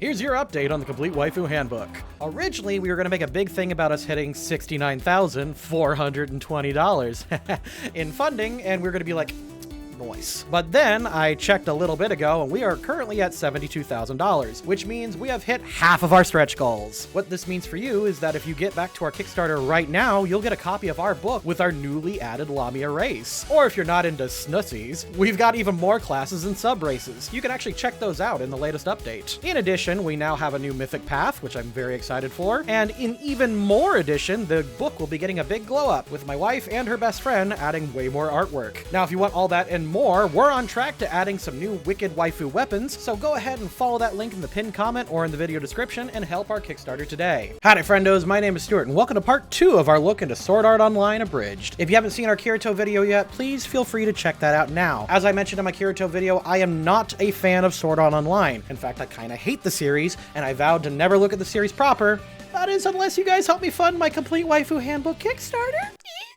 Here's your update on the Complete Waifu Handbook. Originally, we were going to make a big thing about us hitting $69,420 in funding, and we were going to be like, noise. But then I checked a little bit ago, and we are currently at $72,000, which means we have hit half of our stretch goals. What this means for you is that if you get back to our Kickstarter right now, you'll get a copy of our book with our newly added Lamia race. Or if you're not into snussies, we've got even more classes and sub-races. You can actually check those out in the latest update. In addition, we now have a new mythic path, which I'm very excited for. And in even more addition, the book will be getting a big glow up, with my wife and her best friend adding way more artwork. Now, if you want all that and more, we're on track to adding some new wicked waifu weapons, so go ahead and follow that link in the pinned comment or in the video description and help our Kickstarter today. Howdy friendos, my name is Stuart and welcome to part 2 of our look into Sword Art Online Abridged. If you haven't seen our Kirito video yet, please feel free to check that out now. As I mentioned in my Kirito video, I am not a fan of Sword Art Online. In fact, I kinda hate the series, and I vowed to never look at the series proper. That is, unless you guys help me fund my Complete Waifu Handbook Kickstarter.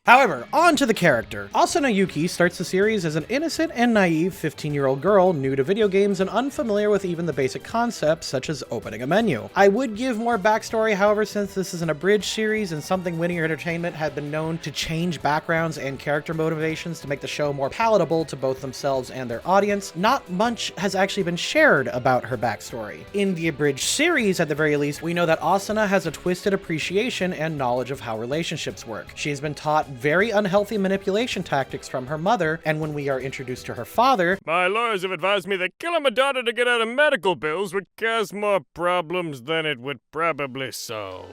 However, on to the character. Asuna Yuki starts the series as an innocent and naive 15-year-old girl new to video games and unfamiliar with even the basic concepts such as opening a menu. I would give more backstory, however, since this is an abridged series and Something Winning Entertainment had been known to change backgrounds and character motivations to make the show more palatable to both themselves and their audience, not much has actually been shared about her backstory. In the abridged series, at the very least, we know that Asuna has a twisted appreciation and knowledge of how relationships work. She has been taught very unhealthy manipulation tactics from her mother, and when we are introduced to her father, my lawyers have advised me that killing my daughter to get out of medical bills would cause more problems than it would probably solve.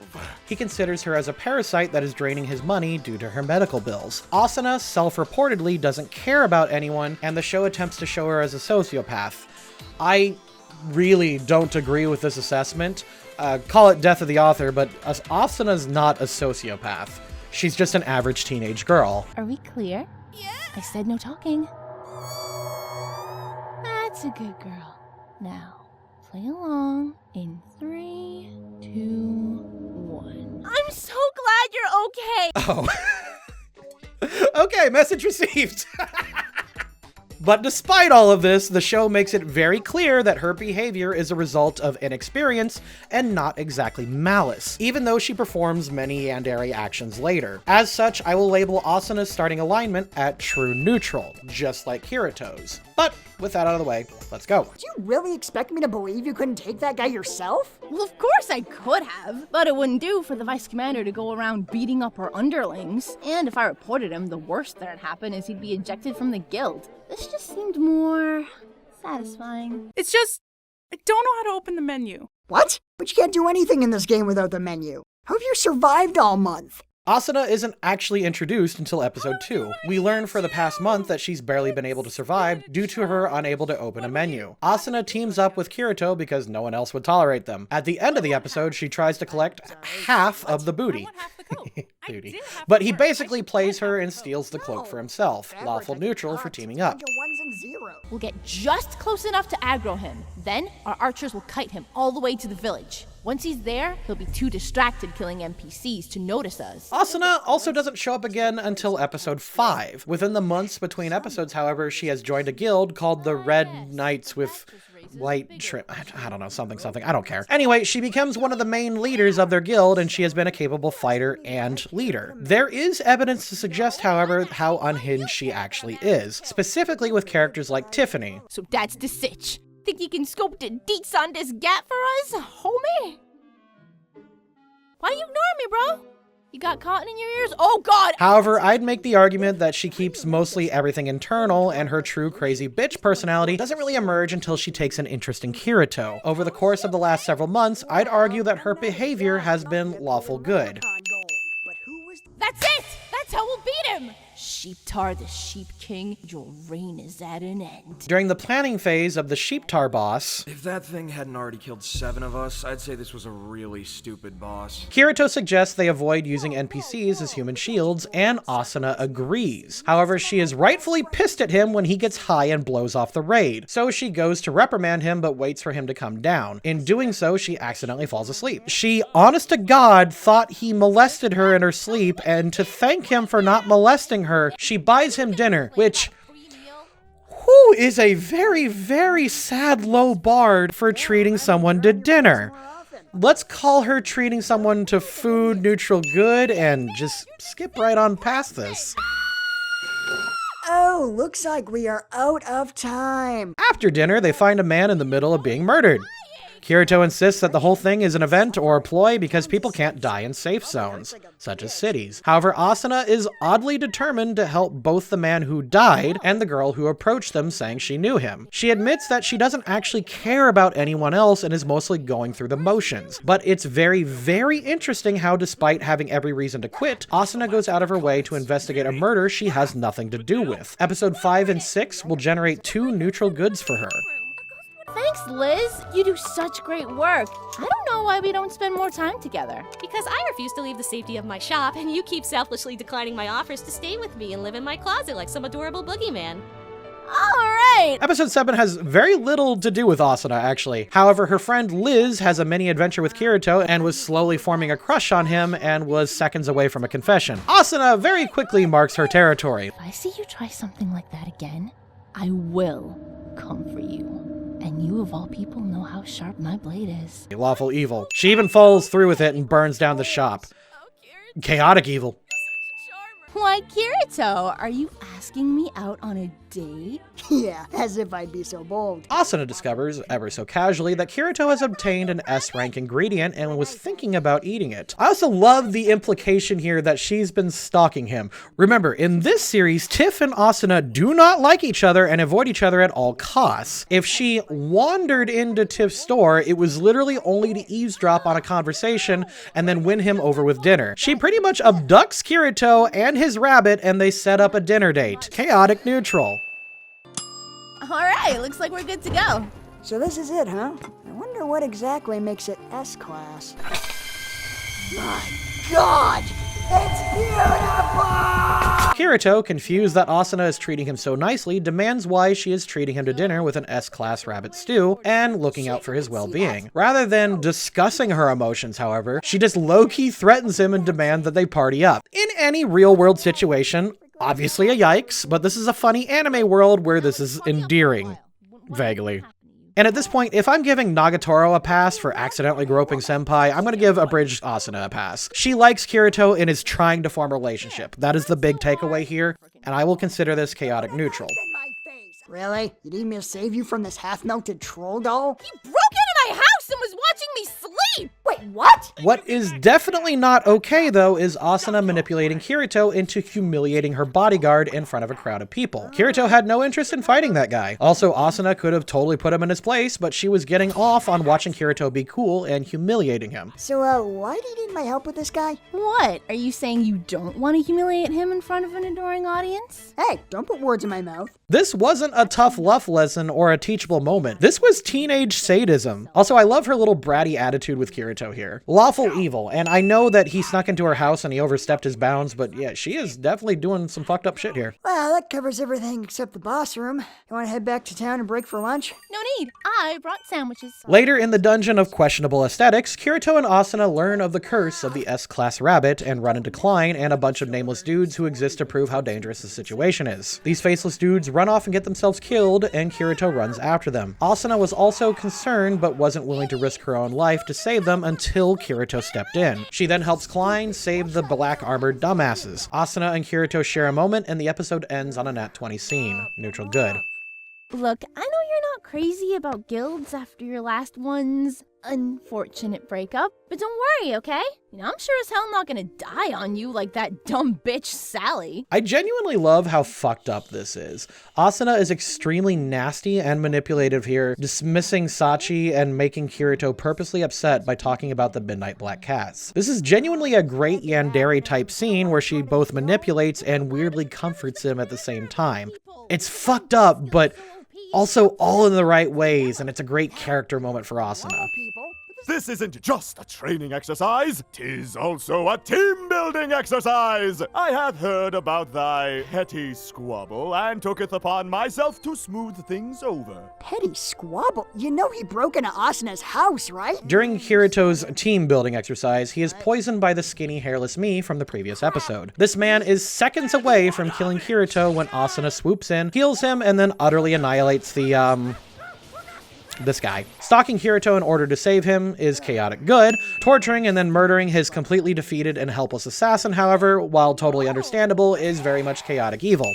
He considers her as a parasite that is draining his money due to her medical bills. Asuna self-reportedly doesn't care about anyone, and the show attempts to show her as a sociopath. I really don't agree with this assessment. Call it death of the author, but Asuna's not a sociopath. She's just an average teenage girl. Are we clear? Yeah. I said no talking. That's a good girl. Now, play along in 3, 2, 1. I'm so glad you're okay. Oh. Okay, message received. But despite all of this, the show makes it very clear that her behavior is a result of inexperience and not exactly malice, even though she performs many yandere actions later. As such, I will label Asuna's starting alignment at true neutral, just like Kirito's. But with that out of the way, let's go. Did you really expect me to believe you couldn't take that guy yourself? Well, of course I could have, but it wouldn't do for the vice commander to go around beating up her underlings. And if I reported him, the worst that'd happen is he'd be ejected from the guild. This just seemed more satisfying. It's just, I don't know how to open the menu. What? But you can't do anything in this game without the menu. How have you survived all month? Asuna isn't actually introduced until episode 2. We learn for the past month that she's barely been able to survive due to her unable to open a menu. Asuna teams up with Kirito because no one else would tolerate them. At the end of the episode, she tries to collect half of the booty. Booty. But he basically plays her and steals the cloak for himself. Lawful neutral for teaming up. We'll get just close enough to aggro him. Then our archers will kite him all the way to the village. Once he's there, he'll be too distracted killing NPCs to notice us. Asuna also doesn't show up again until episode 5. Within the months between episodes, however, she has joined a guild called the Red Knights with white shrimp. I don't know, something. I don't care. Anyway, she becomes one of the main leaders of their guild, and she has been a capable fighter and leader. There is evidence to suggest, however, how unhinged she actually is, specifically with characters like Tiffany. So that's the sitch. Think you can scope the deets on this gap for us, homie? Why you ignoring me, bro? You got cotton in your ears? Oh God! However, I'd make the argument that she keeps mostly everything internal, and her true crazy bitch personality doesn't really emerge until she takes an interest in Kirito. Over the course of the last several months, I'd argue that her behavior has been lawful good. That's it! That's how we'll beat him! Sheeptar the Sheep King, your reign is at an end. During the planning phase of the Sheeptar boss, if that thing hadn't already killed 7 of us, I'd say this was a really stupid boss. Kirito suggests they avoid using NPCs as human shields, and Asuna agrees. However, she is rightfully pissed at him when he gets high and blows off the raid, so she goes to reprimand him but waits for him to come down. In doing so, she accidentally falls asleep. She, honest to God, thought he molested her in her sleep, and to thank him for not molesting her, she buys him dinner, which, is a very, very sad low bar for treating someone to dinner. Let's call her treating someone to food neutral good and just skip right on past this. Oh, looks like we are out of time. After dinner, they find a man in the middle of being murdered. Kirito insists that the whole thing is an event or a ploy because people can't die in safe zones, such as cities. However, Asuna is oddly determined to help both the man who died and the girl who approached them saying she knew him. She admits that she doesn't actually care about anyone else and is mostly going through the motions. But it's very, very interesting how, despite having every reason to quit, Asuna goes out of her way to investigate a murder she has nothing to do with. Episode 5 and 6 will generate 2 neutral goods for her. Thanks, Liz. You do such great work. I don't know why we don't spend more time together. Because I refuse to leave the safety of my shop, and you keep selfishly declining my offers to stay with me and live in my closet like some adorable boogeyman. Alright! Episode 7 has very little to do with Asuna, actually. However, her friend Liz has a mini adventure with Kirito and was slowly forming a crush on him and was seconds away from a confession. Asuna very quickly marks her territory. If I see you try something like that again, I will come for you. And you, of all people, know how sharp my blade is. Lawful evil. She even follows through with it and burns down the shop. Chaotic evil. Why, Kirito, are you asking me out on a date? Yeah, as if I'd be so bold. Asuna discovers, ever so casually, that Kirito has obtained an S-rank ingredient and was thinking about eating it. I also love the implication here that she's been stalking him. Remember, in this series, Tiff and Asuna do not like each other and avoid each other at all costs. If she wandered into Tiff's store, it was literally only to eavesdrop on a conversation and then win him over with dinner. She pretty much abducts Kirito and his rabbit and they set up a dinner date. Chaotic neutral. Alright, looks like we're good to go. So this is it, huh? I wonder what exactly makes it S-class. My God! It's beautiful! Kirito, confused that Asuna is treating him so nicely, demands why she is treating him to dinner with an S-class rabbit stew and looking out for his well-being. Rather than discussing her emotions, however, she just low-key threatens him and demands that they party up. In any real-world situation, obviously a yikes, but this is a funny anime world where this is endearing. Vaguely. And at this point, if I'm giving Nagatoro a pass for accidentally groping Senpai, I'm gonna give Abridged Asuna a pass. She likes Kirito and is trying to form a relationship. That is the big takeaway here, and I will consider this chaotic neutral. Really? You need me to save you from this half-melted troll doll? He broke into my house and was watching me sleep! Wait, what? What is definitely not okay, though, is Asuna manipulating Kirito into humiliating her bodyguard in front of a crowd of people. Kirito had no interest in fighting that guy. Also, Asuna could have totally put him in his place, but she was getting off on watching Kirito be cool and humiliating him. So, why do you need my help with this guy? What? Are you saying you don't want to humiliate him in front of an adoring audience? Hey, don't put words in my mouth. This wasn't a tough love lesson or a teachable moment. This was teenage sadism. Also, I love her little bratty attitude with Kirito here. Lawful evil, and I know that he snuck into her house and he overstepped his bounds, but yeah, she is definitely doing some fucked up shit here. Well, that covers everything except the boss room. You want to head back to town and break for lunch? No need. I brought sandwiches. Later in the dungeon of questionable aesthetics, Kirito and Asuna learn of the curse of the S-class rabbit and run into Klein and a bunch of nameless dudes who exist to prove how dangerous the situation is. These faceless dudes run off and get themselves killed, and Kirito runs after them. Asuna was also concerned but wasn't willing to risk her own life to save them until Kirito stepped in. She then helps Klein save the black armored dumbasses. Asuna and Kirito share a moment and the episode ends on a nat 20 scene. Neutral good. Look, I know you're not crazy about guilds after your last one's unfortunate breakup, but don't worry, okay? You know, I'm sure as hell not gonna die on you like that dumb bitch Sally. I genuinely love how fucked up this is. Asuna is extremely nasty and manipulative here, dismissing Sachi and making Kirito purposely upset by talking about the Midnight Black Cats. This is genuinely a great yandere type scene where she both manipulates and weirdly comforts him at the same time. It's fucked up, but also all in the right ways, and it's a great character moment for Asuna. People, but This isn't just a training exercise, 'tis also a team-building exercise. I have heard about thy petty squabble, and tooketh upon myself to smooth things over. Petty squabble? You know he broke into Asuna's house, right? During Kirito's team building exercise, he is poisoned by the skinny hairless me from the previous episode. This man is seconds away from killing Kirito when Asuna swoops in, heals him, and then utterly annihilates this guy. Stalking Kirito in order to save him is chaotic good. Torturing and then murdering his completely defeated and helpless assassin, however, while totally understandable, is very much chaotic evil.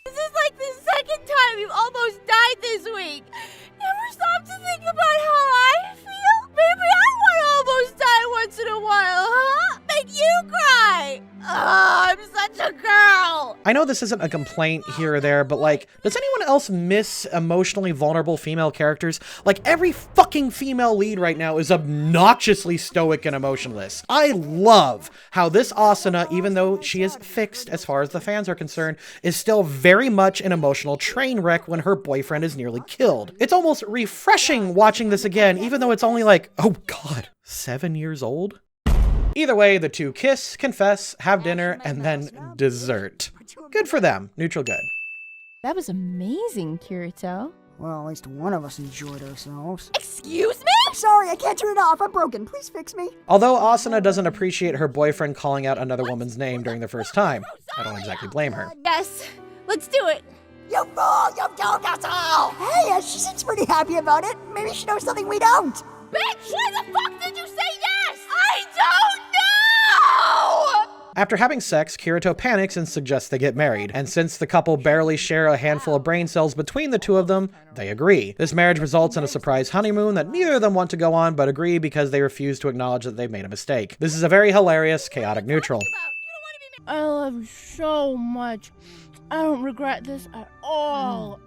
This is like the second time you've almost died this week. Never stop to think about how I feel? Maybe I want to almost die once in a while, huh? Make you cry. Oh, I'm such a girl. I know this isn't a complaint here or there, but like, does anyone else miss emotionally vulnerable female characters? Like, every fucking female lead right now is obnoxiously stoic and emotionless. I love how this Asuna, even though she is fixed as far as the fans are concerned, is still very much an emotional train wreck when her boyfriend is nearly killed. It's almost refreshing watching this again, even though it's only like, oh god, 7 years old? Either way, the two kiss, confess, have dinner, and then dessert. Good for them. Neutral good. That was amazing, Kirito. Well, at least one of us enjoyed ourselves. Excuse me? Sorry, I can't turn it off. I'm broken. Please fix me. Although Asuna doesn't appreciate her boyfriend calling out another woman's name during the first time. I don't exactly blame her. Yes, let's do it. You fool! You've doomed us all! Hey, she seems pretty happy about it. Maybe she knows something we don't. Bitch, why the fuck did you say yes? I don't know! After having sex, Kirito panics and suggests they get married, and since the couple barely share a handful of brain cells between the two of them, they agree. This marriage results in a surprise honeymoon that neither of them want to go on, but agree because they refuse to acknowledge that they've made a mistake. This is a very hilarious, chaotic neutral. I love you so much. I don't regret this at all.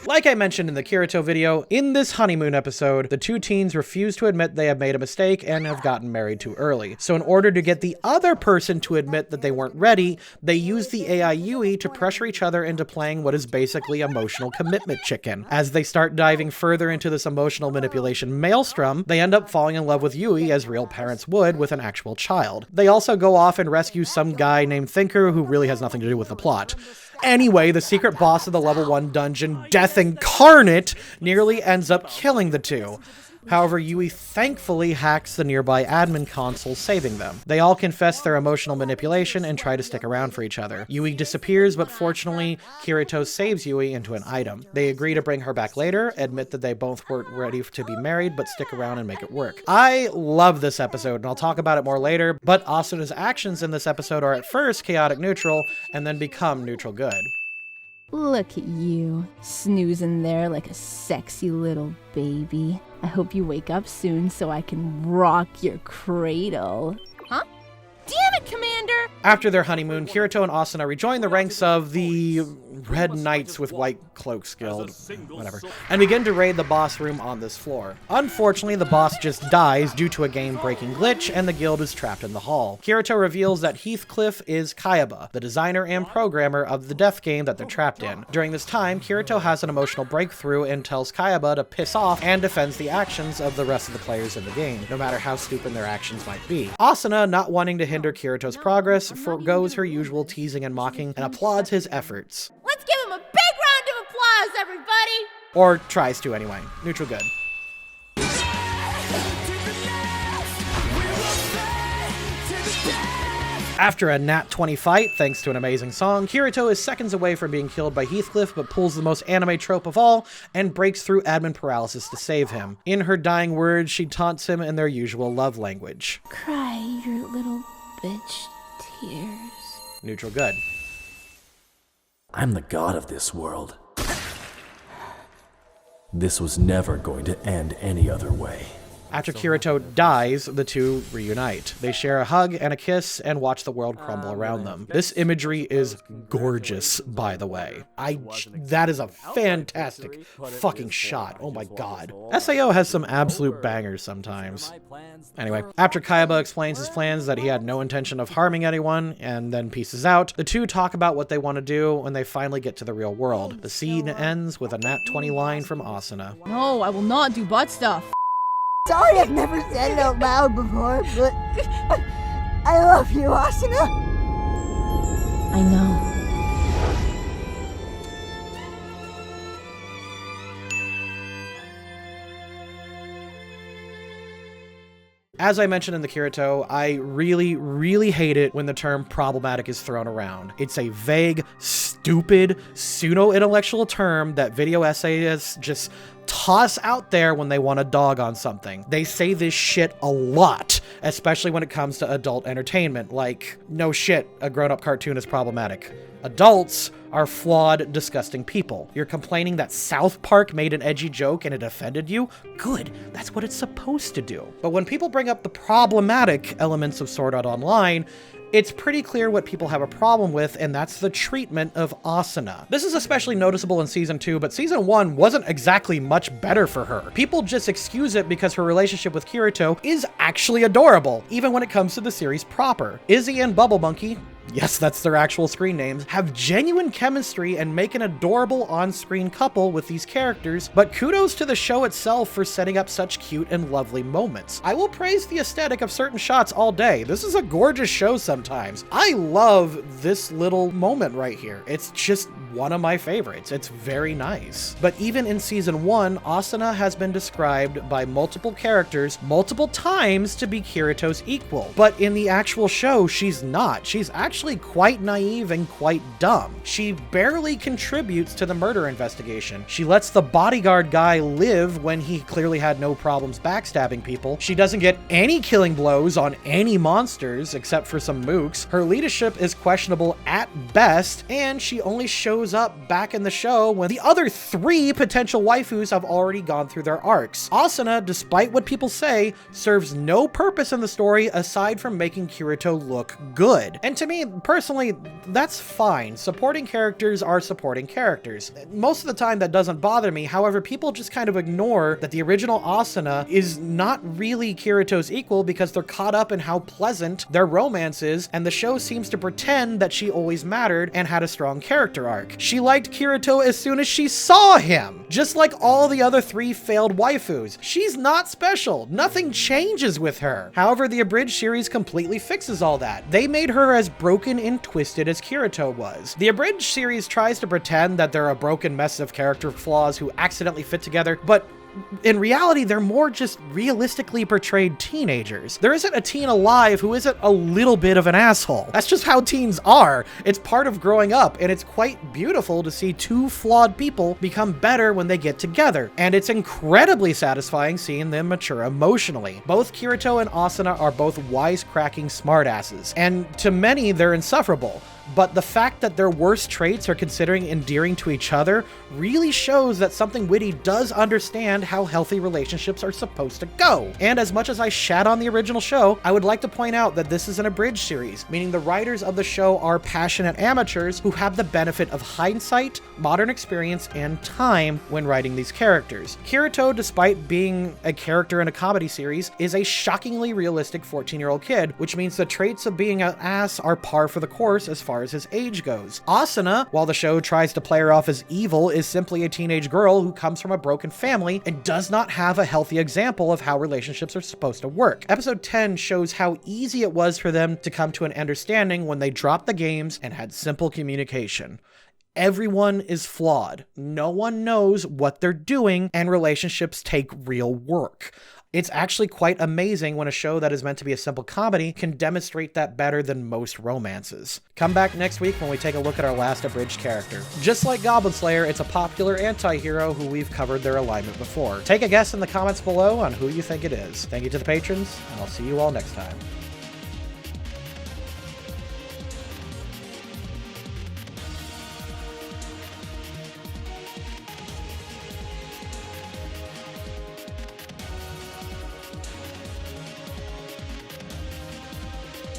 Like I mentioned in the Kirito video, in this honeymoon episode, the two teens refuse to admit they have made a mistake and have gotten married too early. So in order to get the other person to admit that they weren't ready, they use the AI Yui to pressure each other into playing what is basically emotional commitment chicken. As they start diving further into this emotional manipulation maelstrom, they end up falling in love with Yui as real parents would with an actual child. They also go off and rescue some guy named Thinker who really has nothing to do with the plot. Anyway, the secret boss of the level 1 dungeon, Death Incarnate, nearly ends up killing the two. However, Yui thankfully hacks the nearby admin console, saving them. They all confess their emotional manipulation and try to stick around for each other. Yui disappears, but fortunately, Kirito saves Yui into an item. They agree to bring her back later, admit that they both weren't ready to be married, but stick around and make it work. I love this episode, and I'll talk about it more later, but Asuna's actions in this episode are at first chaotic neutral, and then become neutral good. Look at you, snoozing there like a sexy little baby. I hope you wake up soon so I can rock your cradle. Huh? Damn it, Commander! After their honeymoon, Kirito and Asuna rejoin the ranks of the Red Knights with White Cloaks Guild, whatever, and begin to raid the boss room on this floor. Unfortunately, the boss just dies due to a game-breaking glitch, and the guild is trapped in the hall. Kirito reveals that Heathcliff is Kayaba, the designer and programmer of the death game that they're trapped in. During this time, Kirito has an emotional breakthrough and tells Kayaba to piss off and defends the actions of the rest of the players in the game, no matter how stupid their actions might be. Asuna, not wanting to hinder Kirito's progress, forgoes her usual teasing and mocking and applauds his efforts. Let's give him a big round of applause, everybody! Or tries to anyway. Neutral good. After a nat 20 fight, thanks to an amazing song, Kirito is seconds away from being killed by Heathcliff, but pulls the most anime trope of all and breaks through admin paralysis to save him. In her dying words, she taunts him in their usual love language. Cry your little bitch tears. Neutral good. I'm the god of this world. This was never going to end any other way. After Kirito dies, the two reunite. They share a hug and a kiss and watch the world crumble around them. This imagery is gorgeous, by the way. That is a fantastic fucking shot. Oh my god. SAO has some absolute bangers sometimes. Anyway, after Kayaba explains his plans that he had no intention of harming anyone and then pieces out, the two talk about what they want to do when they finally get to the real world. The scene ends with a nat 20 line from Asuna. No, I will not do butt stuff. Sorry I've never said it out loud before, but I love you, Asuna. I know. As I mentioned in the Kirito, I really, really hate it when the term problematic is thrown around. It's a vague, stupid, pseudo-intellectual term that video essayists just toss out there when they want to dog on something. They say this shit a lot, especially when it comes to adult entertainment. Like, no shit, a grown-up cartoon is problematic. Adults are flawed, disgusting people. You're complaining that South Park made an edgy joke and it offended you? Good, that's what it's supposed to do. But when people bring up the problematic elements of Sword Art Online, it's pretty clear what people have a problem with, and that's the treatment of Asuna. This is especially noticeable in Season 2, but Season 1 wasn't exactly much better for her. People just excuse it because her relationship with Kirito is actually adorable, even when it comes to the series proper. Izzy and Bubble Monkey, yes, that's their actual screen names, have genuine chemistry and make an adorable on-screen couple with these characters, but kudos to the show itself for setting up such cute and lovely moments. I will praise the aesthetic of certain shots all day. This is a gorgeous show sometimes. I love this little moment right here. It's just one of my favorites. It's very nice. But even in Season 1, Asuna has been described by multiple characters multiple times to be Kirito's equal. But in the actual show, she's not. She's actually quite naive and quite dumb. She barely contributes to the murder investigation. She lets the bodyguard guy live when he clearly had no problems backstabbing people. She doesn't get any killing blows on any monsters except for some mooks. Her leadership is questionable at best, and she only shows up back in the show when the other 3 potential waifus have already gone through their arcs. Asuna, despite what people say, serves no purpose in the story aside from making Kirito look good. And to me, personally, that's fine. Supporting characters are supporting characters. Most of the time that doesn't bother me. However, people just kind of ignore that the original Asuna is not really Kirito's equal because they're caught up in how pleasant their romance is, and the show seems to pretend that she always mattered and had a strong character arc. She liked Kirito as soon as she saw him, just like all the other 3 failed waifus. She's not special. Nothing changes with her. However, the Abridged series completely fixes all that. They made her as broken and twisted as Kirito was. The Abridged series tries to pretend that they're a broken mess of character flaws who accidentally fit together, but in reality, they're more just realistically portrayed teenagers. There isn't a teen alive who isn't a little bit of an asshole. That's just how teens are. It's part of growing up, and it's quite beautiful to see 2 flawed people become better when they get together. And it's incredibly satisfying seeing them mature emotionally. Both Kirito and Asuna are both wisecracking smartasses, and to many, they're insufferable. But the fact that their worst traits are considering endearing to each other really shows that Something Witty does understand how healthy relationships are supposed to go. And as much as I shat on the original show, I would like to point out that this is an Abridged series, meaning the writers of the show are passionate amateurs who have the benefit of hindsight, modern experience, and time when writing these characters. Kirito, despite being a character in a comedy series, is a shockingly realistic 14-year-old kid, which means the traits of being an ass are par for the course as far as his age goes. Asuna, while the show tries to play her off as evil, is simply a teenage girl who comes from a broken family and does not have a healthy example of how relationships are supposed to work. Episode 10 shows how easy it was for them to come to an understanding when they dropped the games and had simple communication. Everyone is flawed. No one knows what they're doing, and relationships take real work. It's actually quite amazing when a show that is meant to be a simple comedy can demonstrate that better than most romances. Come back next week when we take a look at our last Abridged character. Just like Goblin Slayer, it's a popular anti-hero who we've covered their alignment before. Take a guess in the comments below on who you think it is. Thank you to the patrons, and I'll see you all next time.